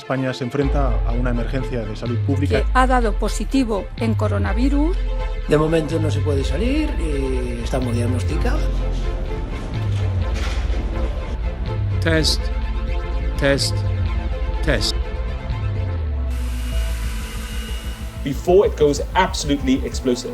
España se enfrenta a una emergencia de salud pública. Que ha dado positivo en coronavirus. De momento no se puede salir y estamos diagnosticados. Test, test, test. Before it goes absolutely explosive.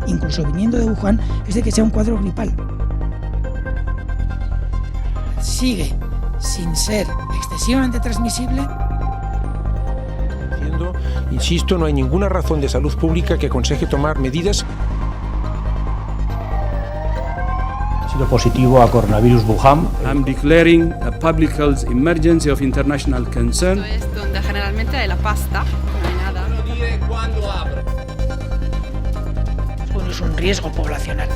Incluso viniendo de Wuhan, es de que sea un cuadro gripal. Sigue sin ser excesivamente transmisible. Insisto, no hay ninguna razón de salud pública que aconseje tomar medidas. Ha sido positivo a coronavirus Wuhan. I'm declaring a public health emergency of international concern. Es donde generalmente hay la pasta, no hay nada. Bueno, es un riesgo poblacional.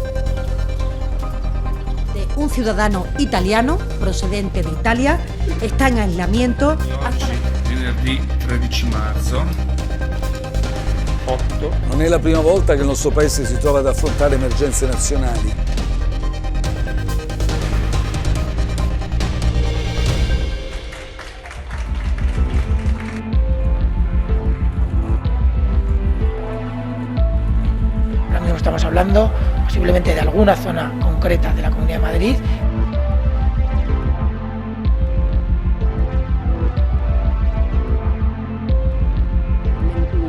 Un ciudadano italiano procedente de Italia está en aislamiento hasta venerdì 13 marzo. Non è la prima volta che il nostro paese si trova ad affrontare emergenze nazionali. Ahora mismo estamos hablando posiblemente de alguna zona concreta de la Comunidad de Madrid.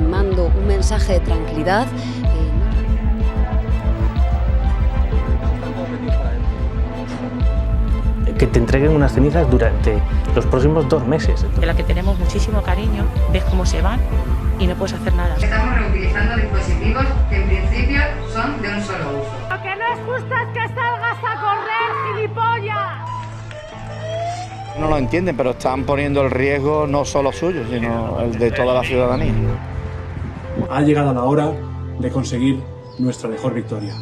Mando un mensaje de tranquilidad. Que te entreguen unas cenizas durante los próximos 2 meses. De la que tenemos muchísimo cariño, ves cómo se van y no puedes hacer nada. Estamos reutilizando dispositivos que en principio son de un solo uso. Lo que no es justo es que salgas a correr, gilipollas. No lo entienden, pero están poniendo el riesgo no solo suyo, sino el de toda la ciudadanía. Ha llegado la hora de conseguir nuestra mejor victoria.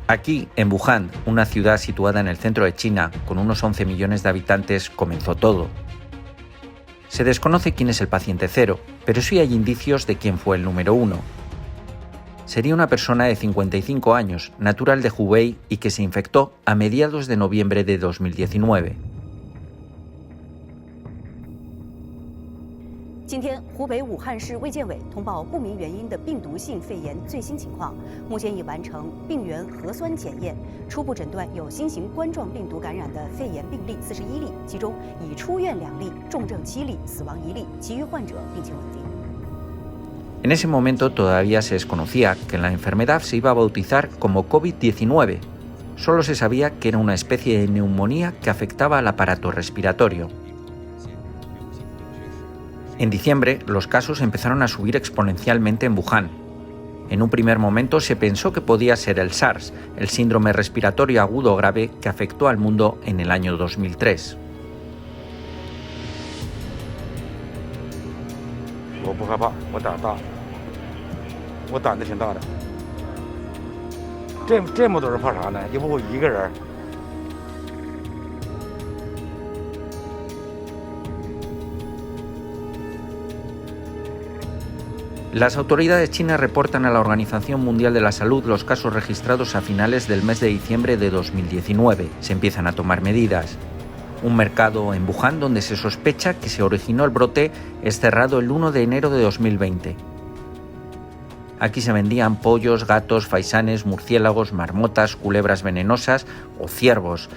Aquí, en Wuhan, una ciudad situada en el centro de China, con unos 11 millones de habitantes, comenzó todo. Se desconoce quién es el paciente cero, pero sí hay indicios de quién fue el número 1. Sería una persona de 55 años, natural de Hubei y que se infectó a mediados de noviembre de 2019. 今天，湖北武汉市卫健委通报不明原因的病毒性肺炎最新情况，目前已完成病原核酸检验，初步诊断有新型冠状病毒感染的肺炎病例41例，其中已出院2例，重症7例，死亡1例，其余患者病情稳定。 En ese momento todavía se desconocía que la enfermedad se iba a bautizar como COVID-19. Solo se sabía que era una especie de neumonía que afectaba al aparato respiratorio. En diciembre, los casos empezaron a subir exponencialmente en Wuhan. En un primer momento se pensó que podía ser el SARS, el síndrome respiratorio agudo grave que afectó al mundo en el año 2003. 我不害怕，我胆大，我胆子挺大的。这么多人怕啥呢？又不我一个人。 Las autoridades chinas reportan a la Organización Mundial de la Salud los casos registrados a finales del mes de diciembre de 2019. Se empiezan a tomar medidas. Un mercado en Wuhan donde se sospecha que se originó el brote es cerrado el 1 de enero de 2020. Aquí se vendían pollos, gatos, faisanes, murciélagos, marmotas, culebras venenosas o ciervos.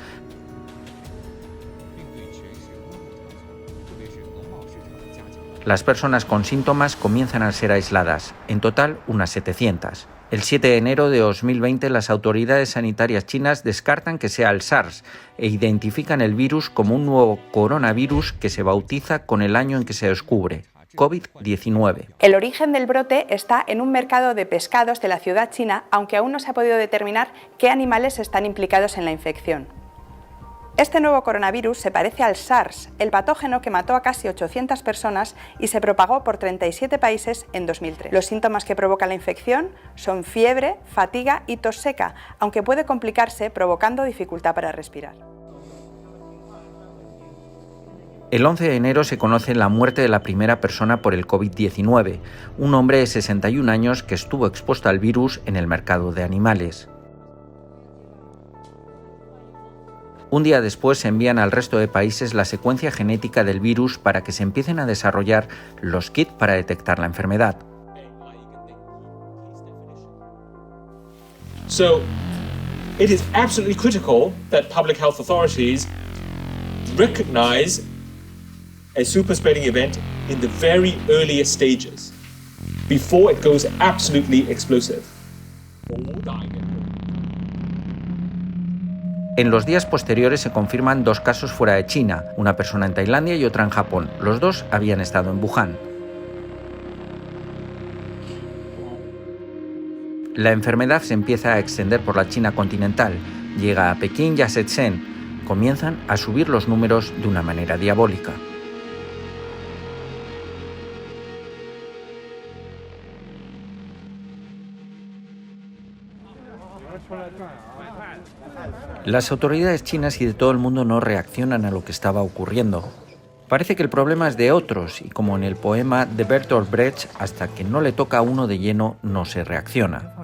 Las personas con síntomas comienzan a ser aisladas, en total unas 700. El 7 de enero de 2020 las autoridades sanitarias chinas descartan que sea el SARS e identifican el virus como un nuevo coronavirus que se bautiza con el año en que se descubre, COVID-19. El origen del brote está en un mercado de pescados de la ciudad china, aunque aún no se ha podido determinar qué animales están implicados en la infección. Este nuevo coronavirus se parece al SARS, el patógeno que mató a casi 800 personas y se propagó por 37 países en 2003. Los síntomas que provoca la infección son fiebre, fatiga y tos seca, aunque puede complicarse provocando dificultad para respirar. El 11 de enero se conoce la muerte de la primera persona por el COVID-19, un hombre de 61 años que estuvo expuesto al virus en el mercado de animales. Un día después se envían al resto de países la secuencia genética del virus para que se empiecen a desarrollar los kits para detectar la enfermedad. So, it is absolutely critical that public health authorities recognize a super spreading event in the very earliest stages, before it goes absolutely explosive. En los días posteriores se confirman 2 casos fuera de China, una persona en Tailandia y otra en Japón. Los 2 habían estado en Wuhan. La enfermedad se empieza a extender por la China continental, llega a Pekín y a Shenzhen. Comienzan a subir los números de una manera diabólica. Las autoridades chinas y de todo el mundo no reaccionan a lo que estaba ocurriendo. Parece que el problema es de otros y como en el poema de Bertolt Brecht, hasta que no le toca a uno de lleno no se reacciona.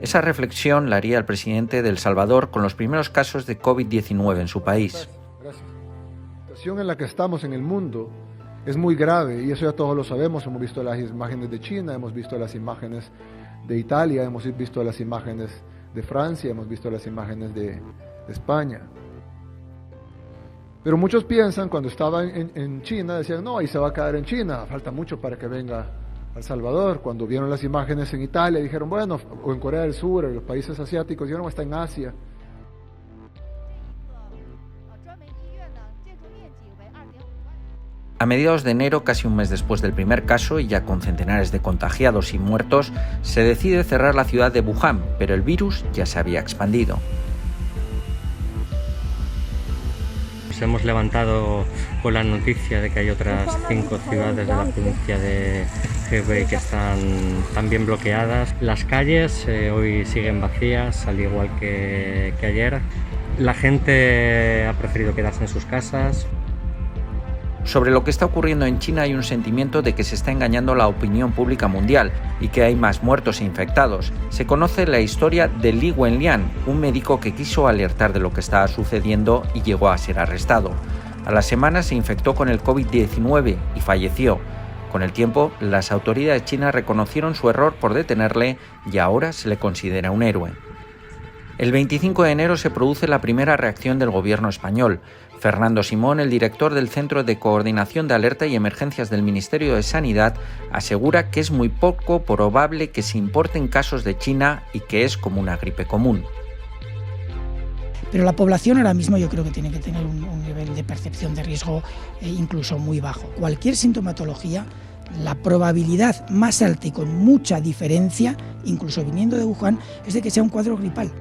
Esa reflexión la haría el presidente de El Salvador con los primeros casos de COVID-19 en su país. Gracias. La situación en la que estamos en el mundo es muy grave y eso ya todos lo sabemos. Hemos visto las imágenes de China, hemos visto las imágenes de Italia, hemos visto las imágenes de Francia, hemos visto las imágenes de España. Pero muchos piensan, cuando estaban en China, decían, no, ahí se va a quedar en China, falta mucho para que venga a El Salvador. Cuando vieron las imágenes en Italia, dijeron, bueno, o en Corea del Sur, en los países asiáticos, dijeron, está en Asia. A mediados de enero, casi un mes después del primer caso y ya con centenares de contagiados y muertos, se decide cerrar la ciudad de Wuhan, pero el virus ya se había expandido. Nos hemos levantado con la noticia de que hay otras 5 ciudades de la provincia de Hebei que están también bloqueadas. Las calles hoy siguen vacías, al igual que ayer. La gente ha preferido quedarse en sus casas. Sobre lo que está ocurriendo en China hay un sentimiento de que se está engañando la opinión pública mundial y que hay más muertos e infectados. Se conoce la historia de Li Wenlian, un médico que quiso alertar de lo que estaba sucediendo y llegó a ser arrestado. A la semana se infectó con el COVID-19 y falleció. Con el tiempo, las autoridades chinas reconocieron su error por detenerle y ahora se le considera un héroe. El 25 de enero se produce la primera reacción del gobierno español. Fernando Simón, el director del Centro de Coordinación de Alerta y Emergencias del Ministerio de Sanidad, asegura que es muy poco probable que se importen casos de China y que es como una gripe común. Pero la población ahora mismo yo creo que tiene que tener un nivel de percepción de riesgo incluso muy bajo. Cualquier sintomatología, la probabilidad más alta y con mucha diferencia, incluso viniendo de Wuhan, es de que sea un cuadro gripal.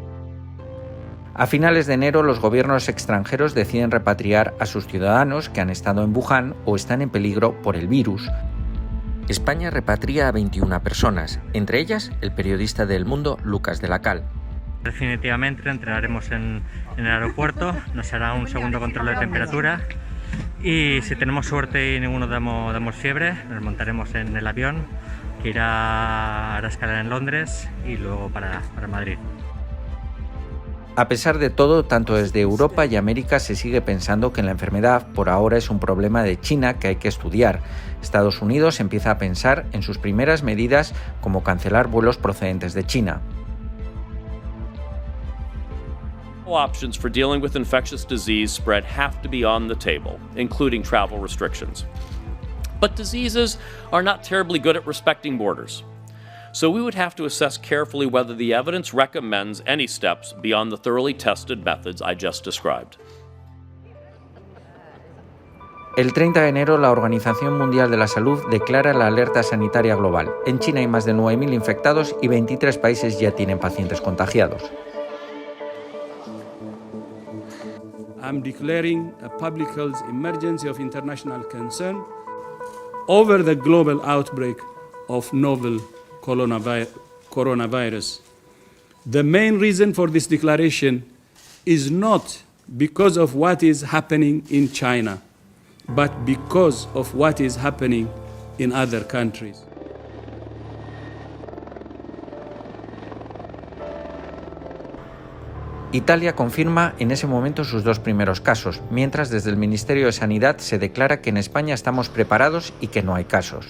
A finales de enero, los gobiernos extranjeros deciden repatriar a sus ciudadanos que han estado en Wuhan o están en peligro por el virus. España repatria a 21 personas, entre ellas el periodista de El Mundo, Lucas de la Cal. Definitivamente entraremos en el aeropuerto, nos hará un segundo control de temperatura y si tenemos suerte y ninguno damos fiebre, nos montaremos en el avión que irá a escalar en Londres y luego para Madrid. A pesar de todo, tanto desde Europa y América se sigue pensando que la enfermedad por ahora es un problema de China que hay que estudiar. Estados Unidos empieza a pensar en sus primeras medidas como cancelar vuelos procedentes de China. Options for dealing with infectious disease spread have to be on the table, including travel restrictions. But diseases are not terribly good at respecting borders. So we would have to assess carefully whether the evidence recommends any steps beyond the thoroughly tested methods I just described. El 30 de enero, la Organización Mundial de la Salud declara la alerta sanitaria global. En China hay más de 9.000 infectados y 23 países ya tienen pacientes contagiados. I'm declaring a public health emergency of international concern over the global outbreak of novel coronavirus. The main reason for this declaration is not because of what is happening in China, but because of what is happening in other countries. Italia confirma en ese momento sus 2 primeros casos, mientras desde el Ministerio de Sanidad se declara que en España estamos preparados y que no hay casos.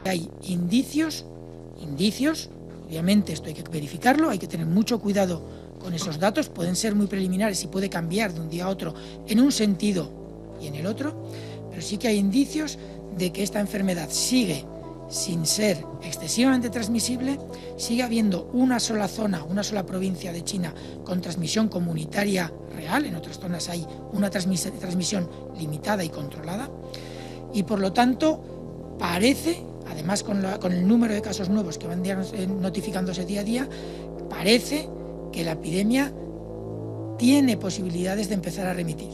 Hay indicios, obviamente esto hay que verificarlo, hay que tener mucho cuidado con esos datos, pueden ser muy preliminares y puede cambiar de un día a otro en un sentido y en el otro, pero sí que hay indicios de que esta enfermedad sigue sin ser excesivamente transmisible, sigue habiendo una sola zona, una sola provincia de China con transmisión comunitaria real, en otras zonas hay una transmisión limitada y controlada, y por lo tanto parece, además con el número de casos nuevos que van notificándose día a día, parece que la epidemia tiene posibilidades de empezar a remitir.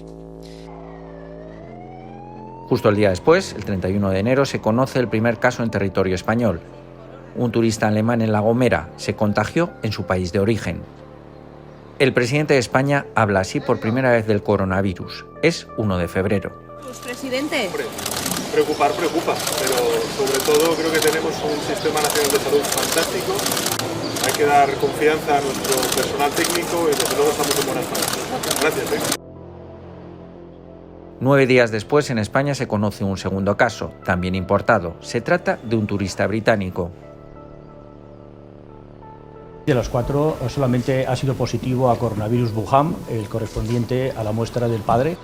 Justo el día después, el 31 de enero, se conoce el primer caso en territorio español. Un turista alemán en La Gomera se contagió en su país de origen. El presidente de España habla así por primera vez del coronavirus. Es 1 de febrero. Presidente. Hombre, preocupa, pero sobre todo creo que tenemos un sistema nacional de salud fantástico. Hay que dar confianza a nuestro personal técnico y desde luego estamos en buenas manos. Gracias. 9 días después, en España se conoce un segundo caso, también importado. Se trata de un turista británico. De los 4, solamente ha sido positivo a coronavirus Wuhan, el correspondiente a la muestra del padre.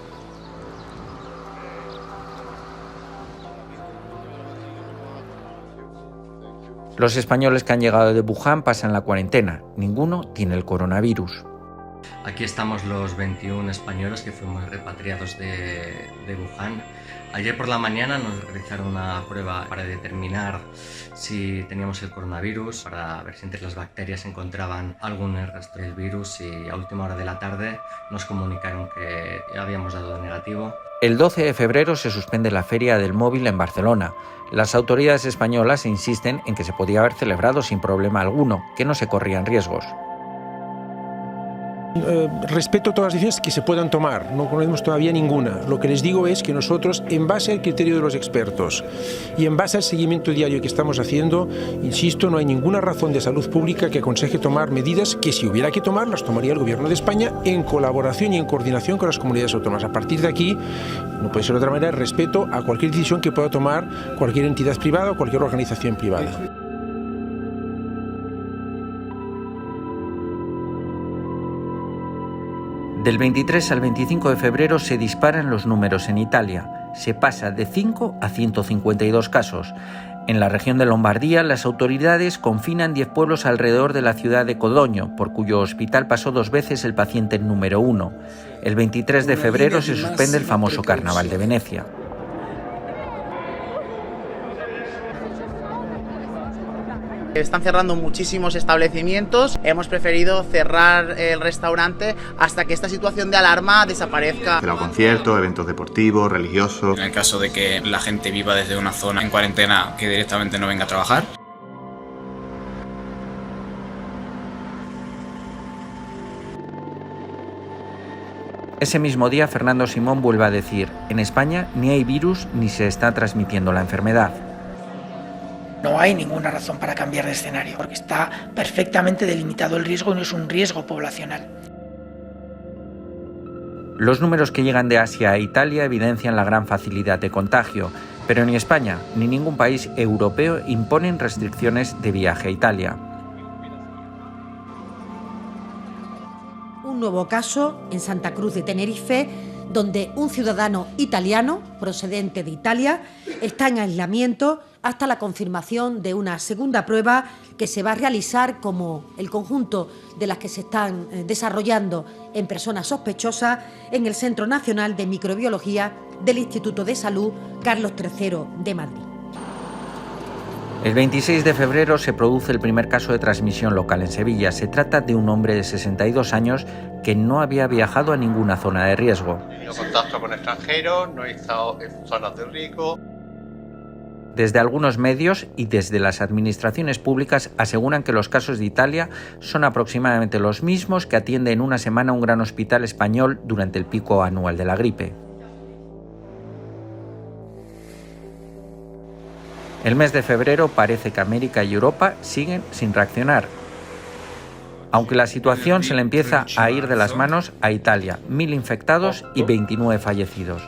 Los españoles que han llegado de Wuhan pasan la cuarentena. Ninguno tiene el coronavirus. Aquí estamos los 21 españoles que fuimos repatriados de Wuhan. Ayer por la mañana nos realizaron una prueba para determinar si teníamos el coronavirus, para ver si entre las bacterias se encontraban algún rastro del virus, y a última hora de la tarde nos comunicaron que habíamos dado negativo. El 12 de febrero se suspende la Feria del Móvil en Barcelona. Las autoridades españolas insisten en que se podía haber celebrado sin problema alguno, que no se corrían riesgos. Respeto todas las decisiones que se puedan tomar, no conocemos todavía ninguna. Lo que les digo es que nosotros, en base al criterio de los expertos y en base al seguimiento diario que estamos haciendo, insisto, no hay ninguna razón de salud pública que aconseje tomar medidas que, si hubiera que tomar, las tomaría el Gobierno de España en colaboración y en coordinación con las comunidades autónomas. A partir de aquí, no puede ser de otra manera, el respeto a cualquier decisión que pueda tomar cualquier entidad privada o cualquier organización privada. Del 23 al 25 de febrero se disparan los números en Italia. Se pasa de 5 a 152 casos. En la región de Lombardía, las autoridades confinan 10 pueblos alrededor de la ciudad de Codogno, por cuyo hospital pasó 2 veces el paciente número 1. El 23 de febrero se suspende el famoso Carnaval de Venecia. Están cerrando muchísimos establecimientos. Hemos preferido cerrar el restaurante hasta que esta situación de alarma desaparezca. Cerrado conciertos, eventos deportivos, religiosos. En el caso de que la gente viva desde una zona en cuarentena, que directamente no venga a trabajar. Ese mismo día, Fernando Simón vuelve a decir: en España ni hay virus ni se está transmitiendo la enfermedad. No hay ninguna razón para cambiar de escenario, porque está perfectamente delimitado el riesgo y no es un riesgo poblacional. Los números que llegan de Asia a Italia evidencian la gran facilidad de contagio, pero ni España ni ningún país europeo imponen restricciones de viaje a Italia. Un nuevo caso en Santa Cruz de Tenerife, donde un ciudadano italiano procedente de Italia está en aislamiento hasta la confirmación de una segunda prueba que se va a realizar, como el conjunto de las que se están desarrollando en personas sospechosas, en el Centro Nacional de Microbiología del Instituto de Salud Carlos III de Madrid. El 26 de febrero se produce el primer caso de transmisión local en Sevilla. Se trata de un hombre de 62 años que no había viajado a ninguna zona de riesgo. He tenido contacto con extranjeros, no he estado en zonas de riesgo. Desde algunos medios y desde las administraciones públicas aseguran que los casos de Italia son aproximadamente los mismos que atiende en una semana un gran hospital español durante el pico anual de la gripe. El mes de febrero parece que América y Europa siguen sin reaccionar. Aunque la situación se le empieza a ir de las manos a Italia, 1000 infectados y 29 fallecidos.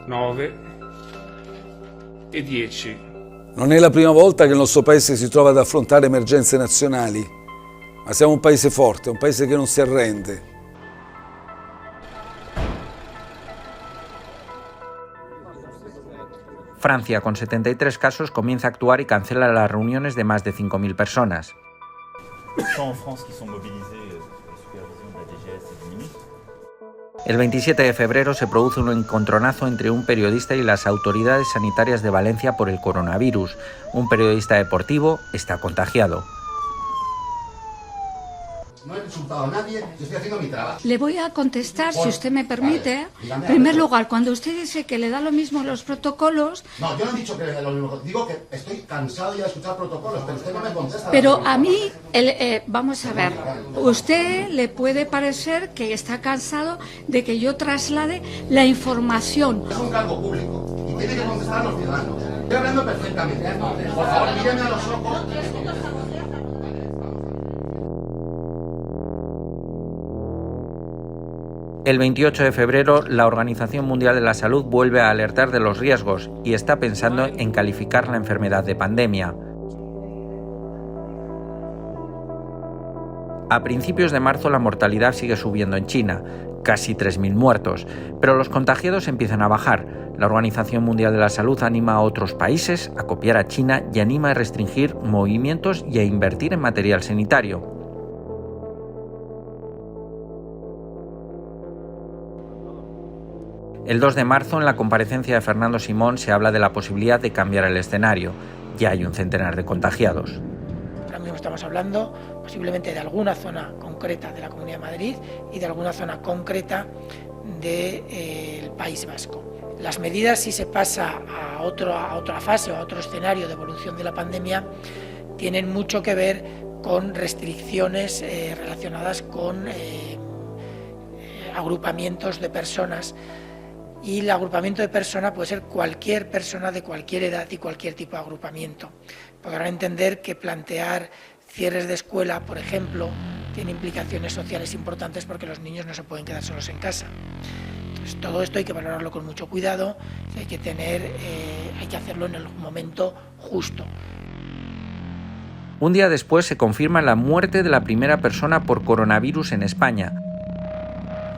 9 e 10. Non è la prima volta che il nostro paese si trova ad affrontare emergenze nazionali, ma siamo un paese forte, un paese che non si arrende. Francia, con 73 casos, comienza a actuar y cancela las reuniones de más de 5.000 personas. El 27 de febrero se produce un encontronazo entre un periodista y las autoridades sanitarias de Valencia por el coronavirus. Un periodista deportivo está contagiado. No he insultado a nadie, yo estoy haciendo mi trabajo. Le voy a contestar, si usted me permite. En primer lugar, cuando usted dice que le da lo mismo los protocolos... No, yo no he dicho que le da lo mismo. Digo que estoy cansado ya de escuchar protocolos, pero usted no me contesta. Pero a mí, vamos a ver, usted le puede parecer que está cansado de que yo traslade la información. Es un cargo público y tiene que contestar a los ciudadanos. Estoy hablando perfectamente. Por favor, mírenme a los ojos. El 28 de febrero, la Organización Mundial de la Salud vuelve a alertar de los riesgos y está pensando en calificar la enfermedad de pandemia. A principios de marzo la mortalidad sigue subiendo en China, casi 3.000 muertos, pero los contagiados empiezan a bajar. La Organización Mundial de la Salud anima a otros países a copiar a China y anima a restringir movimientos y a invertir en material sanitario. El 2 de marzo, en la comparecencia de Fernando Simón, se habla de la posibilidad de cambiar el escenario. Ya hay un centenar de contagiados. Ahora mismo estamos hablando posiblemente de alguna zona concreta de la Comunidad de Madrid y de alguna zona concreta del País Vasco. Las medidas, si se pasa a otra fase o a otro escenario de evolución de la pandemia, tienen mucho que ver con restricciones relacionadas con agrupamientos de personas. Y el agrupamiento de persona puede ser cualquier persona de cualquier edad y cualquier tipo de agrupamiento. Podrán entender que plantear cierres de escuela, por ejemplo, tiene implicaciones sociales importantes porque los niños no se pueden quedar solos en casa. Entonces, todo esto hay que valorarlo con mucho cuidado, hay que hacerlo en el momento justo. Un día después se confirma la muerte de la primera persona por coronavirus en España.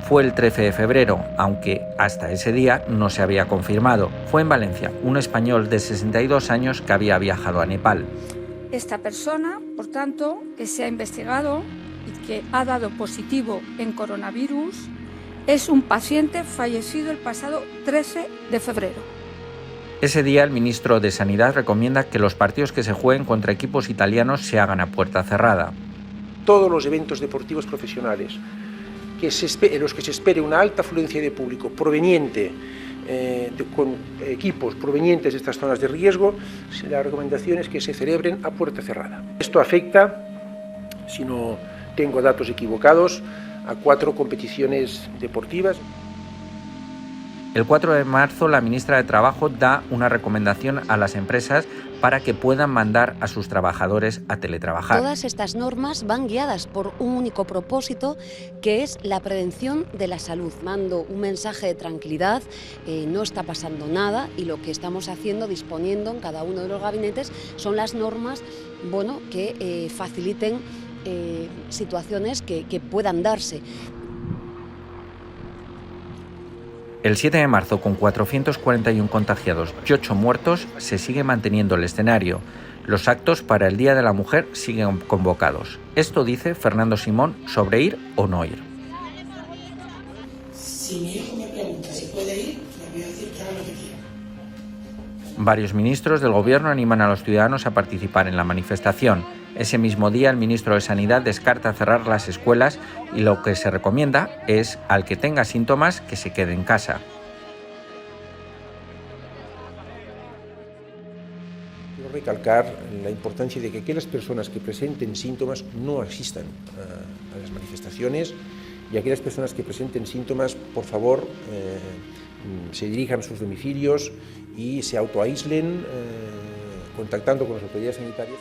Fue el 13 de febrero, aunque hasta ese día no se había confirmado. Fue en Valencia, un español de 62 años que había viajado a Nepal. Esta persona, por tanto, que se ha investigado y que ha dado positivo en coronavirus, es un paciente fallecido el pasado 13 de febrero. Ese día el ministro de Sanidad recomienda que los partidos que se jueguen contra equipos italianos se hagan a puerta cerrada. Todos los eventos deportivos profesionales en los que se espere una alta afluencia de público proveniente con equipos provenientes de estas zonas de riesgo, la recomendación es que se celebren a puerta cerrada. Esto afecta, si no tengo datos equivocados, a 4 competiciones deportivas. El 4 de marzo la ministra de Trabajo da una recomendación a las empresas para que puedan mandar a sus trabajadores a teletrabajar. Todas estas normas van guiadas por un único propósito, que es la prevención de la salud. Mando un mensaje de tranquilidad, no está pasando nada y lo que estamos haciendo, disponiendo en cada uno de los gabinetes, son las normas que faciliten situaciones que puedan darse. El 7 de marzo, con 441 contagiados y 8 muertos, se sigue manteniendo el escenario. Los actos para el Día de la Mujer siguen convocados. Esto dice Fernando Simón sobre ir o no ir. Si mi hijo me pregunta si puede ir, le voy a decir que haga lo que quiera. Varios ministros del gobierno animan a los ciudadanos a participar en la manifestación. Ese mismo día, el ministro de Sanidad descarta cerrar las escuelas y lo que se recomienda es, al que tenga síntomas, que se quede en casa. Quiero recalcar la importancia de que aquellas personas que presenten síntomas no asistan a las manifestaciones y aquellas personas que presenten síntomas, por favor, se dirijan a sus domicilios y se autoaíslen contactando con las autoridades sanitarias.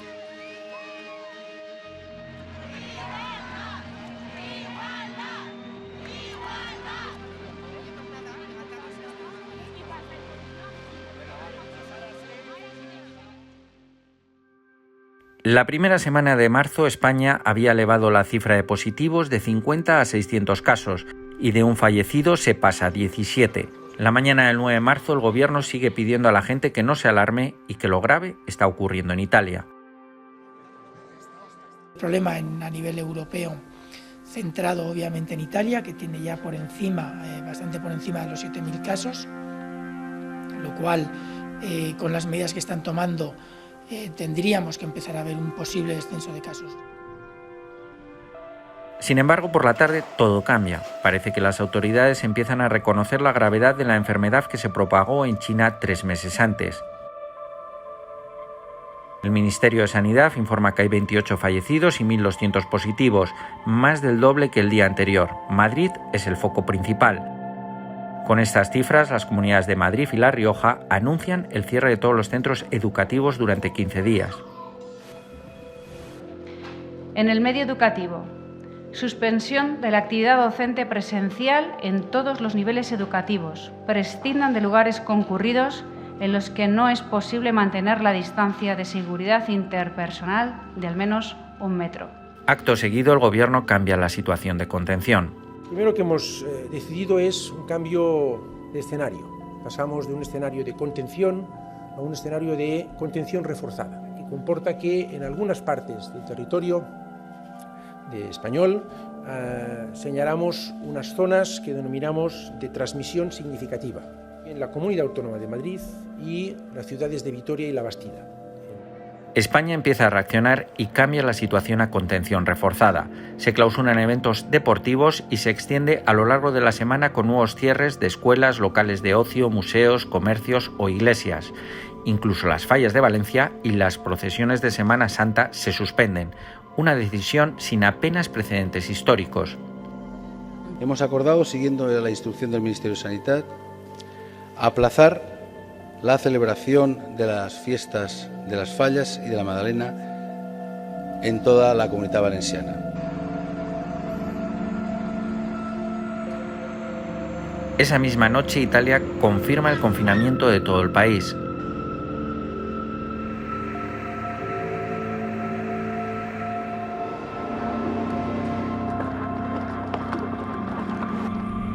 La primera semana de marzo, España había elevado la cifra de positivos de 50 a 600 casos y de un fallecido se pasa a 17. La mañana del 9 de marzo, el gobierno sigue pidiendo a la gente que no se alarme y que lo grave está ocurriendo en Italia. El problema a nivel europeo, centrado obviamente en Italia, que tiene ya por encima, bastante por encima de los 7.000 casos, lo cual, con las medidas que están tomando, tendríamos que empezar a ver un posible descenso de casos. Sin embargo, por la tarde todo cambia. Parece que las autoridades empiezan a reconocer la gravedad de la enfermedad que se propagó en China 3 meses antes. El Ministerio de Sanidad informa que hay 28 fallecidos y 1.200 positivos, más del doble que el día anterior. Madrid es el foco principal. Con estas cifras, las comunidades de Madrid y La Rioja anuncian el cierre de todos los centros educativos durante 15 días. En el medio educativo, suspensión de la actividad docente presencial en todos los niveles educativos. Prescindan de lugares concurridos en los que no es posible mantener la distancia de seguridad interpersonal de al menos 1 metro. Acto seguido, el Gobierno cambia la situación de contención. Lo primero que hemos decidido es un cambio de escenario. Pasamos de un escenario de contención a un escenario de contención reforzada, que comporta que en algunas partes del territorio español señalamos unas zonas que denominamos de transmisión significativa en la Comunidad Autónoma de Madrid y las ciudades de Vitoria y La Bastida. España empieza a reaccionar y cambia la situación a contención reforzada. Se clausuran eventos deportivos y se extiende a lo largo de la semana con nuevos cierres de escuelas, locales de ocio, museos, comercios o iglesias. Incluso las fallas de Valencia y las procesiones de Semana Santa se suspenden. Una decisión sin apenas precedentes históricos. Hemos acordado, siguiendo la instrucción del Ministerio de Sanidad, aplazar la celebración de las fiestas de las Fallas y de la Magdalena en toda la Comunidad Valenciana. Esa misma noche, Italia confirma el confinamiento de todo el país.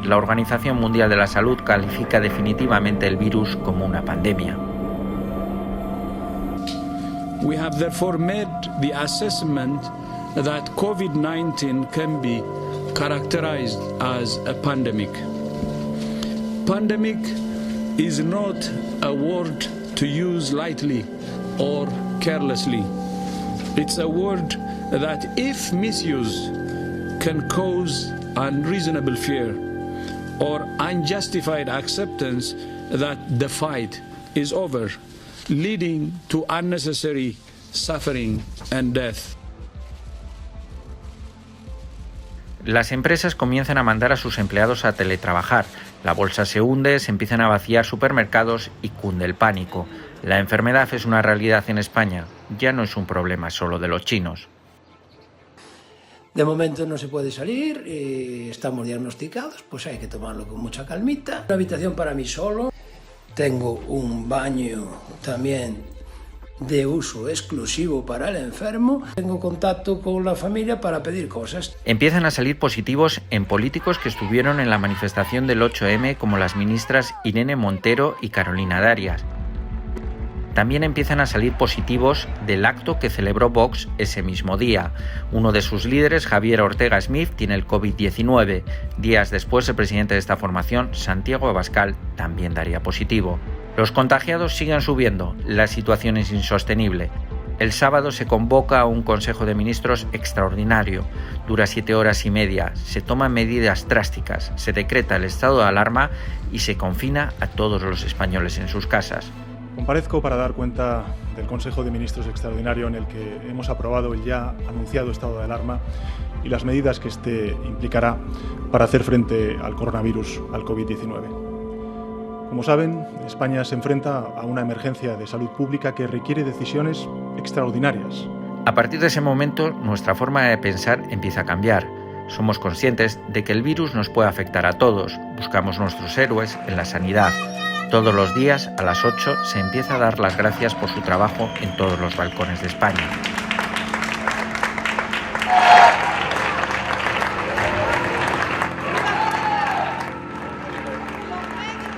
La Organización Mundial de la Salud califica definitivamente el virus como una pandemia. We have therefore made the assessment that COVID-19 can be characterized as a pandemic. Pandemic is not a word to use lightly or carelessly. It's a word that, if misused, can cause unreasonable fear or unjustified acceptance that the fight is over, leading to unnecessary suffering and death. Las empresas comienzan a mandar a sus empleados a teletrabajar. La bolsa se hunde, se empiezan a vaciar supermercados y cunde el pánico. La enfermedad es una realidad en España. Ya no es un problema solo de los chinos. De momento no se puede salir, estamos diagnosticados, pues hay que tomarlo con mucha calmita. Una habitación para mí solo, tengo un baño también de uso exclusivo para el enfermo, tengo contacto con la familia para pedir cosas. Empiezan a salir positivos en políticos que estuvieron en la manifestación del 8M, como las ministras Irene Montero y Carolina Darias. También empiezan a salir positivos del acto que celebró Vox ese mismo día. Uno de sus líderes, Javier Ortega Smith, tiene el COVID-19. Días después, el presidente de esta formación, Santiago Abascal, también daría positivo. Los contagiados siguen subiendo, la situación es insostenible. El sábado se convoca un Consejo de Ministros extraordinario, dura 7 horas y media, se toman medidas drásticas, se decreta el estado de alarma y se confina a todos los españoles en sus casas. Comparezco para dar cuenta del Consejo de Ministros extraordinario en el que hemos aprobado el ya anunciado estado de alarma y las medidas que este implicará para hacer frente al coronavirus, al COVID-19. Como saben, España se enfrenta a una emergencia de salud pública que requiere decisiones extraordinarias. A partir de ese momento, nuestra forma de pensar empieza a cambiar. Somos conscientes de que el virus nos puede afectar a todos. Buscamos nuestros héroes en la sanidad. Todos los días, a las 8, se empieza a dar las gracias por su trabajo en todos los balcones de España.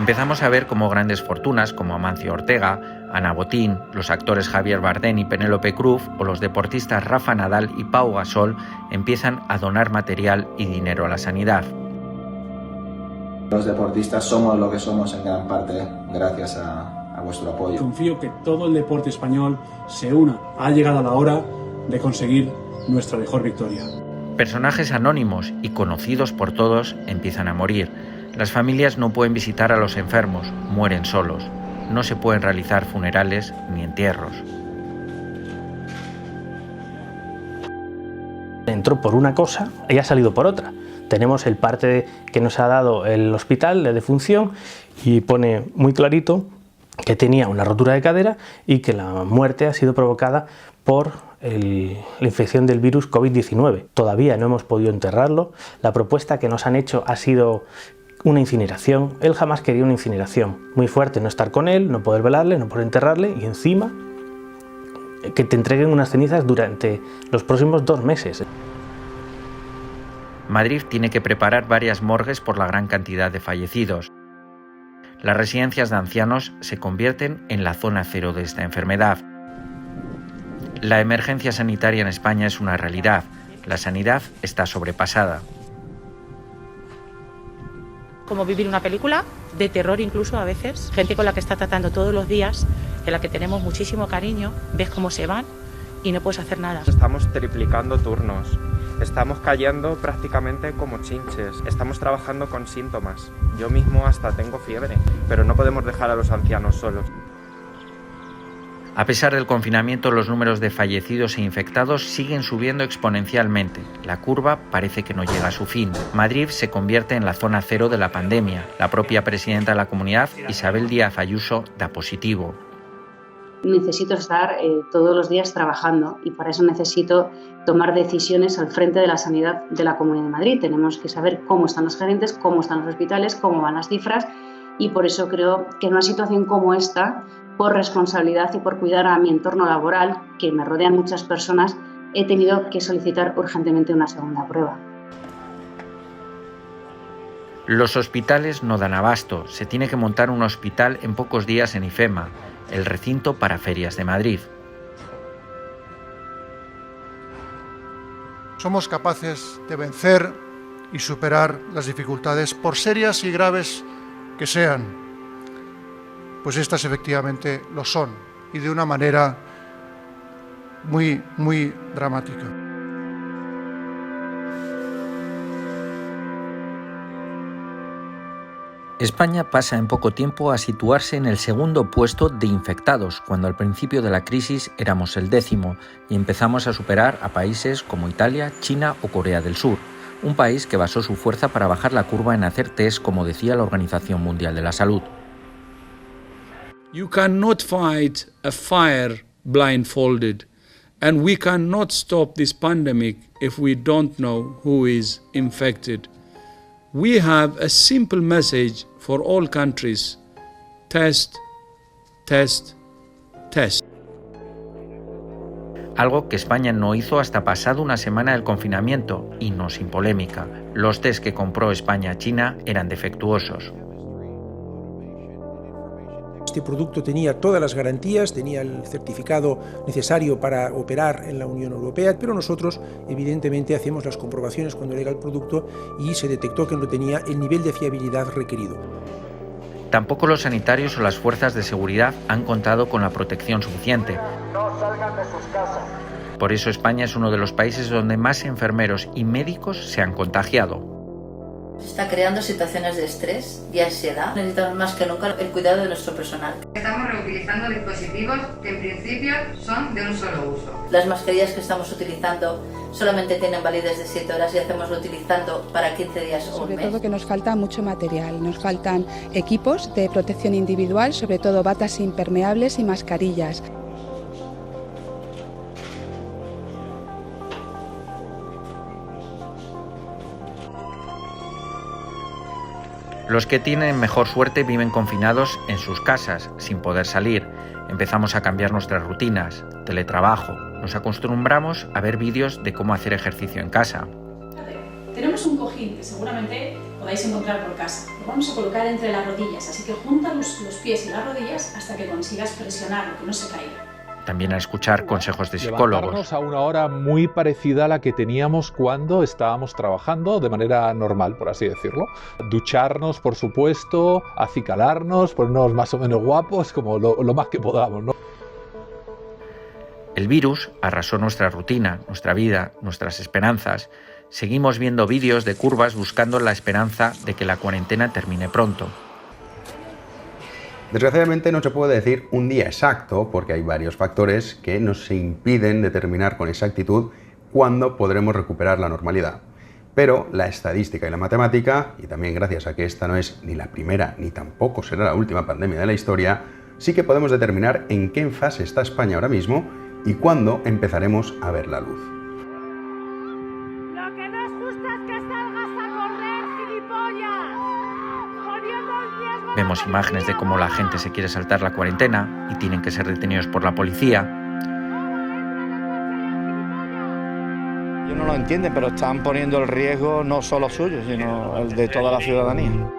Empezamos a ver cómo grandes fortunas como Amancio Ortega, Ana Botín, los actores Javier Bardem y Penélope Cruz o los deportistas Rafa Nadal y Pau Gasol empiezan a donar material y dinero a la sanidad. Los deportistas somos lo que somos en gran parte gracias a vuestro apoyo. Confío que todo el deporte español se una. Ha llegado la hora de conseguir nuestra mejor victoria. Personajes anónimos y conocidos por todos empiezan a morir. Las familias no pueden visitar a los enfermos, mueren solos. No se pueden realizar funerales ni entierros. Entró por una cosa y ha salido por otra. Tenemos el parte que nos ha dado el hospital de defunción y pone muy clarito que tenía una rotura de cadera y que la muerte ha sido provocada por la infección del virus COVID-19. Todavía no hemos podido enterrarlo. La propuesta que nos han hecho ha sido una incineración. Él jamás quería una incineración. Muy fuerte no estar con él, no poder velarle, no poder enterrarle y encima que te entreguen unas cenizas durante los próximos 2 meses. Madrid tiene que preparar varias morgues por la gran cantidad de fallecidos. Las residencias de ancianos se convierten en la zona cero de esta enfermedad. La emergencia sanitaria en España es una realidad. La sanidad está sobrepasada. Como vivir una película, de terror incluso a veces, gente con la que está tratando todos los días, en la que tenemos muchísimo cariño, ves cómo se van y no puedes hacer nada. Estamos triplicando turnos, estamos cayendo prácticamente como chinches, estamos trabajando con síntomas. Yo mismo hasta tengo fiebre, pero no podemos dejar a los ancianos solos. A pesar del confinamiento, los números de fallecidos e infectados siguen subiendo exponencialmente. La curva parece que no llega a su fin. Madrid se convierte en la zona cero de la pandemia. La propia presidenta de la comunidad, Isabel Díaz Ayuso, da positivo. Necesito estar todos los días trabajando y para eso necesito tomar decisiones al frente de la sanidad de la Comunidad de Madrid. Tenemos que saber cómo están los gerentes, cómo están los hospitales, cómo van las cifras y por eso creo que en una situación como esta, por responsabilidad y por cuidar a mi entorno laboral, que me rodean muchas personas, he tenido que solicitar urgentemente una segunda prueba. Los hospitales no dan abasto. Se tiene que montar un hospital en pocos días en IFEMA, el recinto para ferias de Madrid. Somos capaces de vencer y superar las dificultades, por serias y graves que sean. Pues estas efectivamente lo son, y de una manera muy, muy dramática. España pasa en poco tiempo a situarse en el segundo puesto de infectados, cuando al principio de la crisis éramos el 10º y empezamos a superar a países como Italia, China o Corea del Sur, un país que basó su fuerza para bajar la curva en hacer test, como decía la Organización Mundial de la Salud. You cannot fight a fire blindfolded, and we cannot stop this pandemic if we don't know who is infected. We have a simple message for all countries: test, test, test. Algo que España no hizo hasta pasado una semana del confinamiento, y no sin polémica. Los test que compró España a China eran defectuosos. Este producto tenía todas las garantías, tenía el certificado necesario para operar en la Unión Europea, pero nosotros evidentemente hacemos las comprobaciones cuando llega el producto y se detectó que no tenía el nivel de fiabilidad requerido. Tampoco los sanitarios o las fuerzas de seguridad han contado con la protección suficiente. No salgan de sus casas. Por eso España es uno de los países donde más enfermeros y médicos se han contagiado. Se está creando situaciones de estrés y ansiedad. Necesitamos más que nunca el cuidado de nuestro personal. Estamos reutilizando dispositivos que en principio son de un solo uso. Las mascarillas que estamos utilizando solamente tienen validez de 7 horas y hacemos utilizando para 15 días o un mes. Sobre todo que nos falta mucho material, nos faltan equipos de protección individual, sobre todo batas impermeables y mascarillas. Los que tienen mejor suerte viven confinados en sus casas, sin poder salir. Empezamos a cambiar nuestras rutinas, teletrabajo. Nos acostumbramos a ver vídeos de cómo hacer ejercicio en casa. Tenemos un cojín que seguramente podáis encontrar por casa. Lo vamos a colocar entre las rodillas, así que junta los pies y las rodillas hasta que consigas presionarlo, que no se caiga. También a escuchar consejos de psicólogos. Levantarnos a una hora muy parecida a la que teníamos cuando estábamos trabajando de manera normal, por así decirlo. Ducharnos, por supuesto, acicalarnos, ponernos más o menos guapos, como lo más que podamos, ¿no? El virus arrasó nuestra rutina, nuestra vida, nuestras esperanzas. Seguimos viendo vídeos de curvas buscando la esperanza de que la cuarentena termine pronto. Desgraciadamente no se puede decir un día exacto porque hay varios factores que nos impiden determinar con exactitud cuándo podremos recuperar la normalidad. Pero la estadística y la matemática, y también gracias a que esta no es ni la primera ni tampoco será la última pandemia de la historia, sí que podemos determinar en qué fase está España ahora mismo y cuándo empezaremos a ver la luz. Lo que no es justo es que salgas a correr, gilipollas. Vemos imágenes de cómo la gente se quiere saltar la cuarentena y tienen que ser detenidos por la policía. Ellos no lo entienden, pero están poniendo el riesgo no solo suyo, sino el de toda la ciudadanía.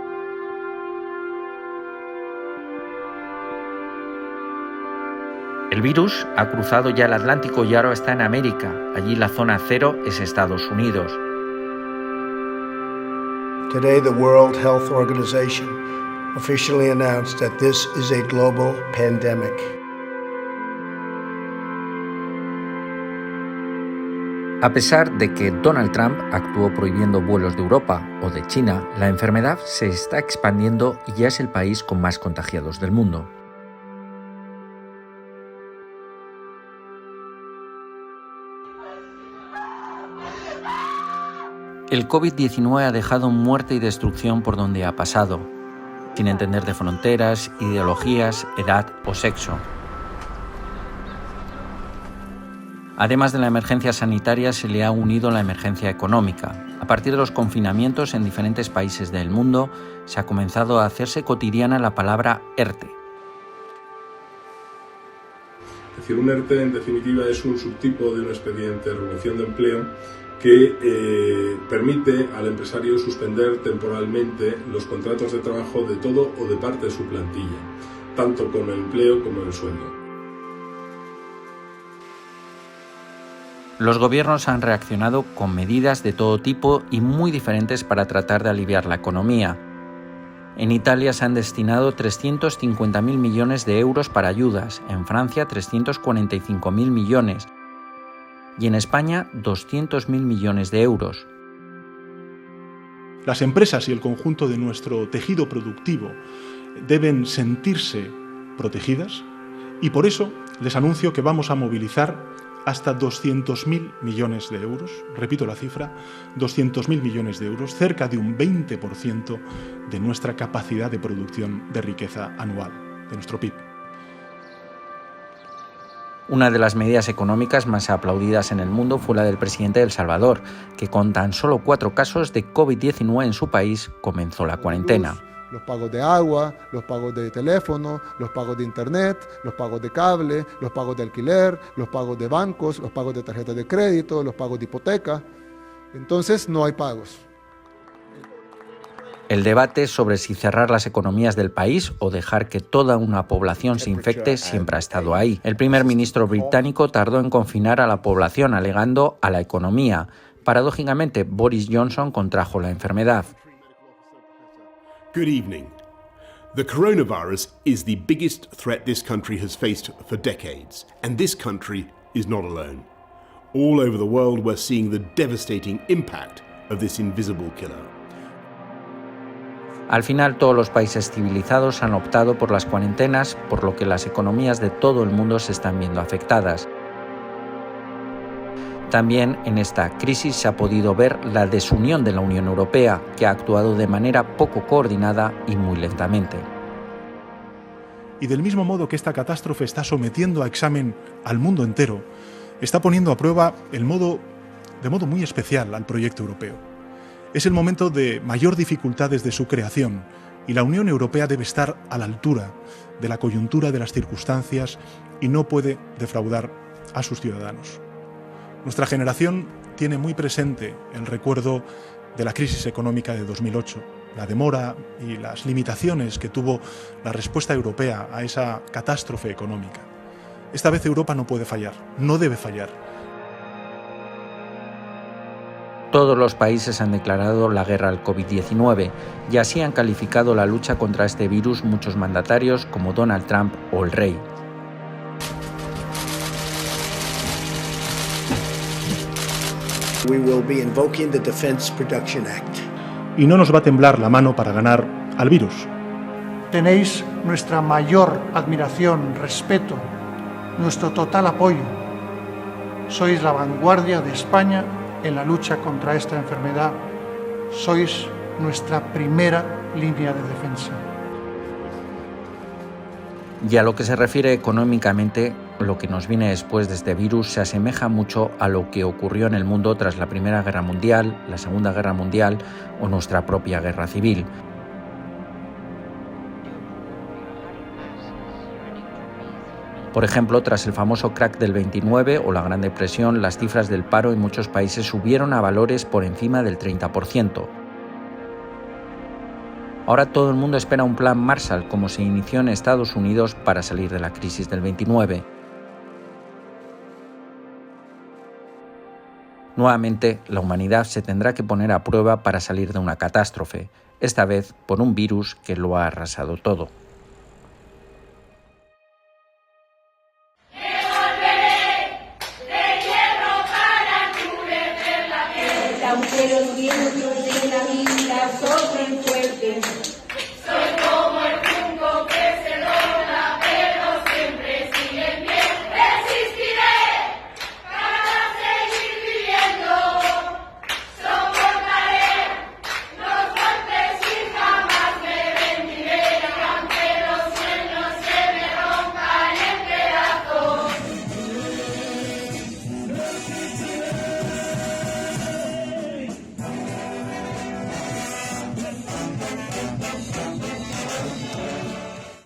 El virus ha cruzado ya el Atlántico y ahora está en América. Allí la zona cero es Estados Unidos. Today, the World Health Organization officially announced that this is a global pandemic. A pesar de que Donald Trump actuó prohibiendo vuelos de Europa o de China, la enfermedad se está expandiendo y ya es el país con más contagiados del mundo. El COVID-19 ha dejado muerte y destrucción por donde ha pasado, sin entender de fronteras, ideologías, edad o sexo. Además de la emergencia sanitaria, se le ha unido la emergencia económica. A partir de los confinamientos en diferentes países del mundo, se ha comenzado a hacerse cotidiana la palabra ERTE. Es decir, un ERTE en definitiva es un subtipo de un expediente de regulación de empleo que permite al empresario suspender temporalmente los contratos de trabajo de todo o de parte de su plantilla, tanto con el empleo como el sueldo. Los gobiernos han reaccionado con medidas de todo tipo y muy diferentes para tratar de aliviar la economía. En Italia se han destinado 350.000 millones de euros para ayudas, en Francia 345.000 millones y en España 200.000 millones de euros. Las empresas y el conjunto de nuestro tejido productivo deben sentirse protegidas y por eso les anuncio que vamos a movilizar hasta 200.000 millones de euros, repito la cifra, 200.000 millones de euros, cerca de un 20% de nuestra capacidad de producción de riqueza anual, de nuestro PIB. Una de las medidas económicas más aplaudidas en el mundo fue la del presidente de El Salvador, que con tan solo 4 casos de COVID-19 en su país comenzó la cuarentena. Los pagos de agua, los pagos de teléfono, los pagos de internet, los pagos de cable, los pagos de alquiler, los pagos de bancos, los pagos de tarjetas de crédito, los pagos de hipoteca. Entonces no hay pagos. El debate sobre si cerrar las economías del país o dejar que toda una población se infecte siempre ha estado ahí. El primer ministro británico tardó en confinar a la población alegando a la economía. Paradójicamente, Boris Johnson contrajo la enfermedad. Good evening. The coronavirus is the biggest threat this country has faced for decades, and this country is not alone. All over the world we're seeing the devastating impact of this invisible killer. Al final, todos los países civilizados han optado por las cuarentenas, por lo que las economías de todo el mundo se están viendo afectadas. También en esta crisis se ha podido ver la desunión de la Unión Europea, que ha actuado de manera poco coordinada y muy lentamente. Y del mismo modo que esta catástrofe está sometiendo a examen al mundo entero, está poniendo a prueba de modo muy especial al proyecto europeo. Es el momento de mayor dificultades de su creación y la Unión Europea debe estar a la altura de la coyuntura de las circunstancias y no puede defraudar a sus ciudadanos. Nuestra generación tiene muy presente el recuerdo de la crisis económica de 2008, la demora y las limitaciones que tuvo la respuesta europea a esa catástrofe económica. Esta vez Europa no puede fallar, no debe fallar. Todos los países han declarado la guerra al COVID-19 y así han calificado la lucha contra este virus muchos mandatarios como Donald Trump o el Rey. We will be invoking the Defense Production Act. Y no nos va a temblar la mano para ganar al virus. Tenéis nuestra mayor admiración, respeto, nuestro total apoyo. Sois la vanguardia de España en la lucha contra esta enfermedad. Sois nuestra primera línea de defensa. Y a lo que se refiere económicamente, lo que nos viene después de este virus se asemeja mucho a lo que ocurrió en el mundo tras la Primera Guerra Mundial, la Segunda Guerra Mundial o nuestra propia guerra civil. Por ejemplo, tras el famoso crack del 29 o la Gran Depresión, las cifras del paro en muchos países subieron a valores por encima del 30%. Ahora todo el mundo espera un plan Marshall, como se inició en Estados Unidos para salir de la crisis del 29. Nuevamente, la humanidad se tendrá que poner a prueba para salir de una catástrofe, esta vez por un virus que lo ha arrasado todo.